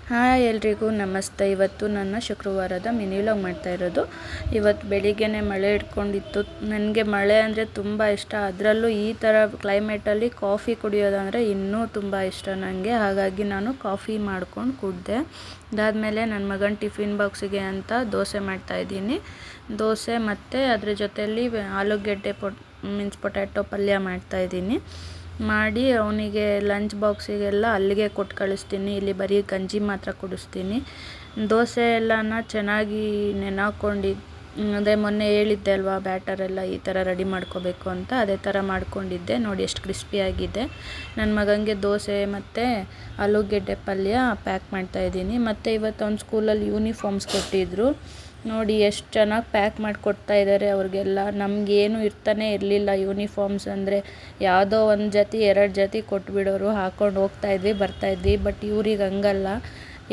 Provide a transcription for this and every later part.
Hi ಎಲ್ರಿಗೂ ನಮಸ್ತೆ. ಇವತ್ತು ನನ್ನ ಶುಕ್ರವಾರದ ಮಿನಿ ವ್ಲಾಗ್ ಮಾಡ್ತಾ ಇರೋದು. ಇವತ್ತು ಬೆಳಿಗ್ಗೆನೇ ಮಳೆ ಹಿಡ್ಕೊಂಡಿತ್ತು. ನನಗೆ ಮಳೆ ಅಂದರೆ ತುಂಬ ಇಷ್ಟ. ಅದರಲ್ಲೂ ಈ ಥರ ಕ್ಲೈಮೇಟಲ್ಲಿ ಕಾಫಿ ಕುಡಿಯೋದಂದರೆ ಇನ್ನೂ ತುಂಬ ಇಷ್ಟ ನನಗೆ. ಹಾಗಾಗಿ ನಾನು ಕಾಫಿ ಮಾಡ್ಕೊಂಡು ಕುಡಿದೆ. ಅದಾದಮೇಲೆ ನನ್ನ ಮಗನ ಟಿಫಿನ್ ಬಾಕ್ಸಿಗೆ ಅಂತ ದೋಸೆ ಮಾಡ್ತಾಯಿದ್ದೀನಿ. ದೋಸೆ ಮತ್ತು ಅದ್ರ ಜೊತೆಯಲ್ಲಿ ಆಲೂಗೆಡ್ಡೆ ಪೊಟ್ಯಾಟೊ ಪಲ್ಯ ಮಾಡ್ತಾಯಿದ್ದೀನಿ. ಮಾಡಿ ಅವನಿಗೆ ಲಂಚ್ ಬಾಕ್ಸಿಗೆಲ್ಲ ಅಲ್ಲಿಗೆ ಕೊಟ್ಟು ಕಳಿಸ್ತೀನಿ. ಇಲ್ಲಿ ಬರೀ ಗಂಜಿ ಮಾತ್ರ ಕುಡಿಸ್ತೀನಿ. ದೋಸೆ ಎಲ್ಲನ ಚೆನ್ನಾಗಿ ನೆನೆಹಾಕ್ಕೊಂಡು, ಅದೇ ಮೊನ್ನೆ ಹೇಳಿದ್ದೆ ಅಲ್ವಾ ಬ್ಯಾಟರೆಲ್ಲ ಈ ಥರ ರೆಡಿ ಮಾಡ್ಕೋಬೇಕು ಅಂತ, ಅದೇ ಥರ ಮಾಡ್ಕೊಂಡಿದ್ದೆ. ನೋಡಿ ಎಷ್ಟು ಕ್ರಿಸ್ಪಿಯಾಗಿದೆ. ನನ್ನ ಮಗನಿಗೆ ದೋಸೆ ಮತ್ತು ಆಲೂಗೆಡ್ಡೆ ಪಲ್ಯ ಪ್ಯಾಕ್ ಮಾಡ್ತಾಯಿದ್ದೀನಿ. ಮತ್ತು ಇವತ್ತು ಅವ್ನ ಸ್ಕೂಲಲ್ಲಿ ಯೂನಿಫಾರ್ಮ್ಸ್ ಕೊಟ್ಟಿದ್ದರು. ನೋಡಿ ಎಷ್ಟು ಚೆನ್ನಾಗಿ ಪ್ಯಾಕ್ ಮಾಡಿಕೊಡ್ತಾ ಇದ್ದಾರೆ ಅವ್ರಿಗೆಲ್ಲ. ನಮಗೇನು ಇರ್ತಾನೆ ಇರಲಿಲ್ಲ ಯೂನಿಫಾರ್ಮ್ಸ್ ಅಂದರೆ. ಯಾವುದೋ ಒಂದು ಜೊತೆ 2 ಜೊತೆ ಕೊಟ್ಬಿಡೋರು, ಹಾಕ್ಕೊಂಡು ಹೋಗ್ತಾಯಿದ್ವಿ ಬರ್ತಾಯಿದ್ವಿ. ಬಟ್ ಇವ್ರಿಗೆ ಹಂಗಲ್ಲ,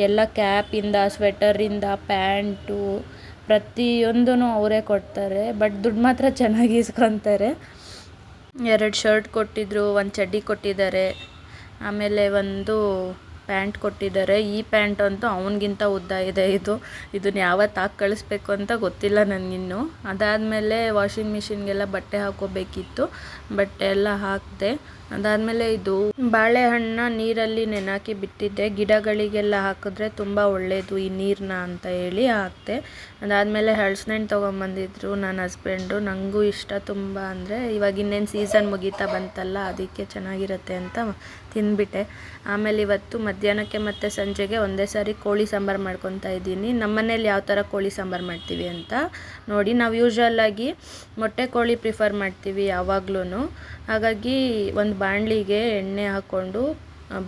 ಎಲ್ಲ ಕ್ಯಾಪಿಂದ ಸ್ವೆಟರಿಂದ ಪ್ಯಾಂಟು ಪ್ರತಿಯೊಂದೂ ಅವರೇ ಕೊಡ್ತಾರೆ. ಬಟ್ ದುಡ್ಡು ಮಾತ್ರ ಚೆನ್ನಾಗಿ ಇಸ್ಕೊತಾರೆ. 2 ಶರ್ಟ್ ಕೊಟ್ಟಿದ್ದರು, 1 ಚಡ್ಡಿ ಕೊಟ್ಟಿದ್ದಾರೆ, ಆಮೇಲೆ ಒಂದು ಪ್ಯಾಂಟ್ ಕೊಟ್ಟಿದ್ದಾರೆ. ಈ ಪ್ಯಾಂಟ್ ಅಂತೂ ಅವನಿಗಿಂತ ಉದ್ದ ಇದೆ. ಇದನ್ನು ಯಾವತ್ತು ಹಾಕಿ ಕಳಿಸ್ಬೇಕು ಅಂತ ಗೊತ್ತಿಲ್ಲ ನನಗಿನ್ನು. ಅದಾದಮೇಲೆ ವಾಷಿಂಗ್ ಮಿಷಿನ್ಗೆಲ್ಲ ಬಟ್ಟೆ ಹಾಕೋಬೇಕಿತ್ತು, ಬಟ್ಟೆ ಎಲ್ಲ ಹಾಕಿದೆ. ಅದಾದಮೇಲೆ ಇದು ಬಾಳೆಹಣ್ಣನ್ನ ನೀರಲ್ಲಿ ನೆನೆಹಾಕಿ ಬಿಟ್ಟಿದ್ದೆ. ಗಿಡಗಳಿಗೆಲ್ಲ ಹಾಕಿದ್ರೆ ತುಂಬ ಒಳ್ಳೆಯದು ಈ ನೀರನ್ನ ಅಂತ ಹೇಳಿ ಹಾಕಿದೆ. ಅದಾದಮೇಲೆ ಹಲಸಿನಣ್ಣು ತೊಗೊಂಬಂದಿದ್ರು ನನ್ನ ಹಸ್ಬೆಂಡು. ನನಗೂ ಇಷ್ಟ ತುಂಬ ಅಂದರೆ. ಇವಾಗ ಇನ್ನೇನು ಸೀಸನ್ ಮುಗೀತಾ ಬಂತಲ್ಲ, ಅದಕ್ಕೆ ಚೆನ್ನಾಗಿರುತ್ತೆ ಅಂತ ತಿಂದ್ಬಿಟ್ಟೆ. ಆಮೇಲೆ ಇವತ್ತು ಮಧ್ಯಾಹ್ನಕ್ಕೆ ಮತ್ತು ಸಂಜೆಗೆ ಒಂದೇ ಸಾರಿ ಕೋಳಿ ಸಾಂಬಾರು ಮಾಡ್ಕೊತಾ ಇದ್ದೀನಿ. ನಮ್ಮ ಮನೇಲಿ ಯಾವ ಥರ ಕೋಳಿ ಸಾಂಬಾರು ಮಾಡ್ತೀವಿ ಅಂತ ನೋಡಿ. ನಾವು ಯೂಶ್ವಲಾಗಿ ಮೊಟ್ಟೆ ಕೋಳಿ ಪ್ರಿಫರ್ ಮಾಡ್ತೀವಿ ಯಾವಾಗ್ಲೂ. ಹಾಗಾಗಿ ಒಂದು ಬಾಣಲಿಗೆ ಎಣ್ಣೆ ಹಾಕ್ಕೊಂಡು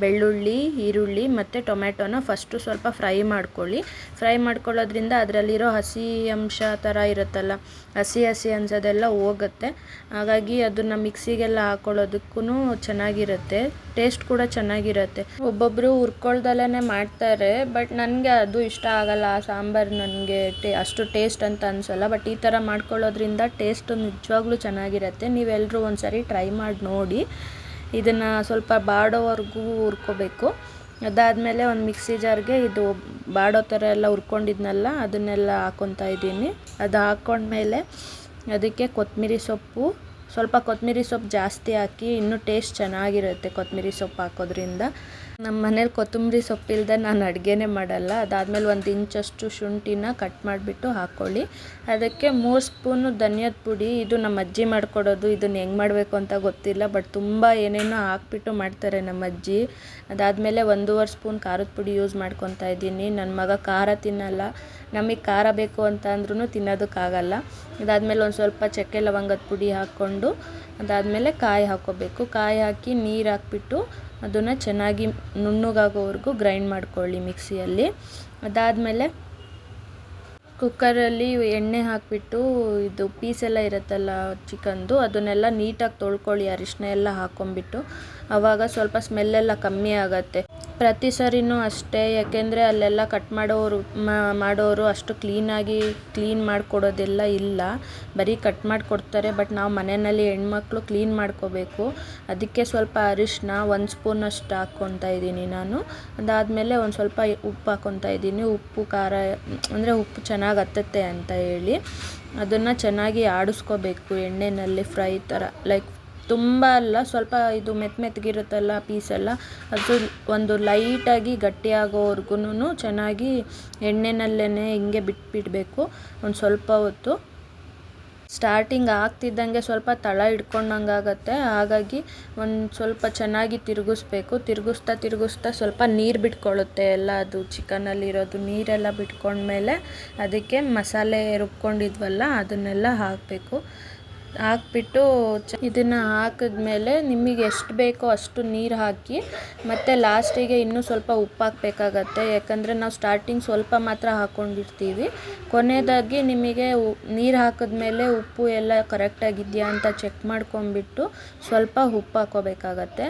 ಬೆಳ್ಳುಳ್ಳಿ, ಈರುಳ್ಳಿ ಮತ್ತು ಟೊಮೆಟೊನ ಫಸ್ಟು ಸ್ವಲ್ಪ ಫ್ರೈ ಮಾಡ್ಕೊಳ್ಳಿ. ಫ್ರೈ ಮಾಡ್ಕೊಳ್ಳೋದ್ರಿಂದ ಅದರಲ್ಲಿರೋ ಹಸಿ ಅಂಶ ಥರ ಇರುತ್ತಲ್ಲ, ಹಸಿ ಅನ್ಸೋದೆಲ್ಲ ಹೋಗುತ್ತೆ. ಹಾಗಾಗಿ ಅದನ್ನು ಮಿಕ್ಸಿಗೆಲ್ಲ ಹಾಕ್ಕೊಳ್ಳೋದಕ್ಕೂ ಚೆನ್ನಾಗಿರುತ್ತೆ, ಟೇಸ್ಟ್ ಕೂಡ ಚೆನ್ನಾಗಿರುತ್ತೆ. ಒಬ್ಬೊಬ್ಬರು ಹುರ್ಕೊಳ್ದಲ್ಲೇ ಮಾಡ್ತಾರೆ, ಬಟ್ ನನಗೆ ಅದು ಇಷ್ಟ ಆಗಲ್ಲ. ಆ ಸಾಂಬಾರು ನನಗೆ ಅಷ್ಟು ಟೇಸ್ಟ್ ಅಂತ ಅನಿಸಲ್ಲ. ಬಟ್ ಈ ಥರ ಮಾಡ್ಕೊಳ್ಳೋದ್ರಿಂದ ಟೇಸ್ಟು ನಿಜವಾಗ್ಲೂ ಚೆನ್ನಾಗಿರುತ್ತೆ. ನೀವೆಲ್ಲರೂ ಒಂದು ಸಾರಿ ಟ್ರೈ ಮಾಡಿ ನೋಡಿ. ಇದನ್ನು ಸ್ವಲ್ಪ ಬಾಡೋವರೆಗೂ ಹುರ್ಕೋಬೇಕು. ಅದಾದಮೇಲೆ ಒಂದು ಮಿಕ್ಸಿ ಜಾರ್ಗೆ ಇದು ಬಾಡೋ ಥರ ಎಲ್ಲ ಹುರ್ಕೊಂಡಿದ್ನಲ್ಲ ಅದನ್ನೆಲ್ಲ ಹಾಕ್ಕೊತಾ ಇದ್ದೀನಿ. ಅದು ಹಾಕ್ಕೊಂಡ್ಮೇಲೆ ಅದಕ್ಕೆ ಸ್ವಲ್ಪ ಕೊತ್ತಂಬರಿ ಸೊಪ್ಪು ಜಾಸ್ತಿ ಹಾಕಿ, ಇನ್ನೂ ಟೇಸ್ಟ್ ಚೆನ್ನಾಗಿರುತ್ತೆ ಕೊತ್ತಂಬರಿ ಸೊಪ್ಪು ಹಾಕೋದ್ರಿಂದ. ನಮ್ಮ ಮನೇಲಿ ಕೊತ್ತಂಬರಿ ಸೊಪ್ಪಿಲ್ಲದೆ ನಾನು ಅಡುಗೆನೇ ಮಾಡಲ್ಲ. ಅದಾದಮೇಲೆ 1 ಇಂಚಷ್ಟು ಶುಂಠಿನ ಕಟ್ ಮಾಡಿಬಿಟ್ಟು ಹಾಕ್ಕೊಳ್ಳಿ. ಅದಕ್ಕೆ 3 ಸ್ಪೂನು ಧನಿಯದ ಪುಡಿ. ಇದು ನಮ್ಮ ಅಜ್ಜಿ ಮಾಡಿಕೊಡೋದು. ಇದನ್ನು ಹೆಂಗೆ ಮಾಡಬೇಕು ಅಂತ ಗೊತ್ತಿಲ್ಲ, ಬಟ್ ತುಂಬ ಏನೇನೋ ಹಾಕ್ಬಿಟ್ಟು ಮಾಡ್ತಾರೆ ನಮ್ಮ ಅಜ್ಜಿ. ಅದಾದಮೇಲೆ 1.5 ಸ್ಪೂನ್ ಖಾರದ ಪುಡಿ ಯೂಸ್ ಮಾಡ್ಕೊತಾ ಇದ್ದೀನಿ. ನನ್ನ ಮಗ ಖಾರ ತಿನ್ನಲ್ಲ. ನಮಗೆ ಖಾರ ಬೇಕು ಅಂತ ಅಂದ್ರೂ ತಿನ್ನೋದಕ್ಕಾಗಲ್ಲ. ಅದಾದಮೇಲೆ ಒಂದು ಸ್ವಲ್ಪ ಚಕ್ಕೆ ಲವಂಗದ ಪುಡಿ ಹಾಕ್ಕೊಂಡು, ಅದಾದಮೇಲೆ ಕಾಯಿ ಹಾಕ್ಕೋಬೇಕು. ಕಾಯಿ ಹಾಕಿ ನೀರು ಹಾಕ್ಬಿಟ್ಟು ಅದನ್ನು ಚೆನ್ನಾಗಿ ನುಣ್ಣಗಾಗೋವರೆಗೂ ಗ್ರೈಂಡ್ ಮಾಡ್ಕೊಳ್ಳಿ ಮಿಕ್ಸಿಯಲ್ಲಿ. ಅದಾದಮೇಲೆ ಕುಕ್ಕರಲ್ಲಿ ಎಣ್ಣೆ ಹಾಕಿಬಿಟ್ಟು ಇದು ಪೀಸೆಲ್ಲ ಇರುತ್ತಲ್ಲ ಚಿಕನ್ದು, ಅದನ್ನೆಲ್ಲ ನೀಟಾಗಿ ತೊಳ್ಕೊಳ್ಳಿ ಅರಿಶಿನ ಎಲ್ಲ ಹಾಕ್ಕೊಂಬಿಟ್ಟು. ಆವಾಗ ಸ್ವಲ್ಪ ಸ್ಮೆಲ್ಲೆಲ್ಲ ಕಮ್ಮಿ ಆಗುತ್ತೆ. ಪ್ರತಿ ಸರಿನೂ ಅಷ್ಟೇ, ಯಾಕೆಂದರೆ ಅಲ್ಲೆಲ್ಲ ಕಟ್ ಮಾಡೋರು ಅಷ್ಟು ಕ್ಲೀನ್ ಮಾಡಿಕೊಡೋದೆಲ್ಲ ಇಲ್ಲ, ಬರೀ ಕಟ್ ಮಾಡಿಕೊಡ್ತಾರೆ. ಬಟ್ ನಾವು ಮನೆಯಲ್ಲಿ ಹೆಣ್ಮಕ್ಳು ಕ್ಲೀನ್ ಮಾಡ್ಕೋಬೇಕು. ಅದಕ್ಕೆ ಸ್ವಲ್ಪ ಅರಿಶಿನ 1 ಸ್ಪೂನಷ್ಟು ಹಾಕ್ಕೊತಾ ಇದ್ದೀನಿ ನಾನು. ಅದಾದಮೇಲೆ ಒಂದು ಸ್ವಲ್ಪ ಉಪ್ಪು ಹಾಕ್ಕೊತಾ ಇದ್ದೀನಿ. ಉಪ್ಪು ಖಾರ ಅಂದರೆ ಉಪ್ಪು ಚೆನ್ನಾಗಿ ಹತ್ತುತ್ತೆ ಅಂತ ಹೇಳಿ ಅದನ್ನು ಚೆನ್ನಾಗಿ ಆಡಿಸ್ಕೋಬೇಕು ಎಣ್ಣೆಯಲ್ಲಿ ಫ್ರೈ ಥರ. ಲೈಕ್ ತುಂಬ ಅಲ್ಲ, ಸ್ವಲ್ಪ ಇದು ಮೆತ್ತಗಿರುತ್ತಲ್ಲ ಪೀಸೆಲ್ಲ, ಅದು ಒಂದು ಲೈಟಾಗಿ ಗಟ್ಟಿಯಾಗೋವರೆಗೂ ಚೆನ್ನಾಗಿ ಎಣ್ಣೆನಲ್ಲೇ ಹಿಂಗೆ ಬಿಟ್ಬಿಡಬೇಕು ಒಂದು ಸ್ವಲ್ಪ ಹೊತ್ತು. ಸ್ಟಾರ್ಟಿಂಗ್ ಆಗ್ತಿದ್ದಂಗೆ ಸ್ವಲ್ಪ ತಳ ಹಿಡ್ಕೊಂಡಂಗಾಗತ್ತೆ. ಹಾಗಾಗಿ ಒಂದು ಸ್ವಲ್ಪ ಚೆನ್ನಾಗಿ ತಿರುಗಿಸ್ಬೇಕು. ತಿರುಗಿಸ್ತಾ ಸ್ವಲ್ಪ ನೀರು ಬಿಟ್ಕೊಳ್ಳುತ್ತೆ ಎಲ್ಲ. ಅದು ಚಿಕನಲ್ಲಿರೋದು ನೀರೆಲ್ಲ ಬಿಟ್ಕೊಂಡ್ಮೇಲೆ ಅದಕ್ಕೆ ಮಸಾಲೆ ರುಬ್ಕೊಂಡಿದ್ವಲ್ಲ ಅದನ್ನೆಲ್ಲ ಹಾಕಬೇಕು. ಹಾಕ್ಬಿಟ್ಟು ಇದನ್ನು ಹಾಕಿದ್ಮೇಲೆ ನಿಮಗೆ ಎಷ್ಟು ಬೇಕೋ ಅಷ್ಟು ನೀರು ಹಾಕಿ, ಮತ್ತು ಲಾಸ್ಟಿಗೆ ಇನ್ನೂ ಸ್ವಲ್ಪ ಉಪ್ಪು ಹಾಕಬೇಕಾಗತ್ತೆ. ಯಾಕಂದರೆ ನಾವು ಸ್ಟಾರ್ಟಿಂಗ್ ಸ್ವಲ್ಪ ಮಾತ್ರ ಹಾಕ್ಕೊಂಡಿರ್ತೀವಿ. ಕೊನೆಯದಾಗಿ ನಿಮಗೆ ನೀರು ಹಾಕಿದ್ಮೇಲೆ ಉಪ್ಪು ಎಲ್ಲ ಕರೆಕ್ಟಾಗಿದೆಯಾ ಅಂತ ಚೆಕ್ ಮಾಡ್ಕೊಂಬಿಟ್ಟು ಸ್ವಲ್ಪ ಉಪ್ಪು ಹಾಕ್ಕೋಬೇಕಾಗತ್ತೆ.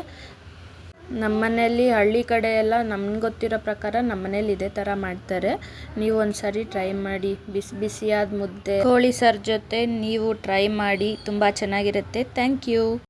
ನಮ್ಮ ಮನೆಯಲ್ಲಿ ಹಳ್ಳಿ ಕಡೆ ಎಲ್ಲ ನಮ್ಗೆ ಗೊತ್ತಿರೋ ಪ್ರಕಾರ ನಮ್ಮ ಮನೇಲಿ ಇದೇ ಥರ ಮಾಡ್ತಾರೆ. ನೀವು ಒಂದು ಸಾರಿ ಟ್ರೈ ಮಾಡಿ. ಬಿಸಿಯಾದ ಮುದ್ದೆ ಕೋಳಿ ಸಾರು ಜೊತೆ ನೀವು ಟ್ರೈ ಮಾಡಿ, ತುಂಬ ಚೆನ್ನಾಗಿರುತ್ತೆ. Thank you.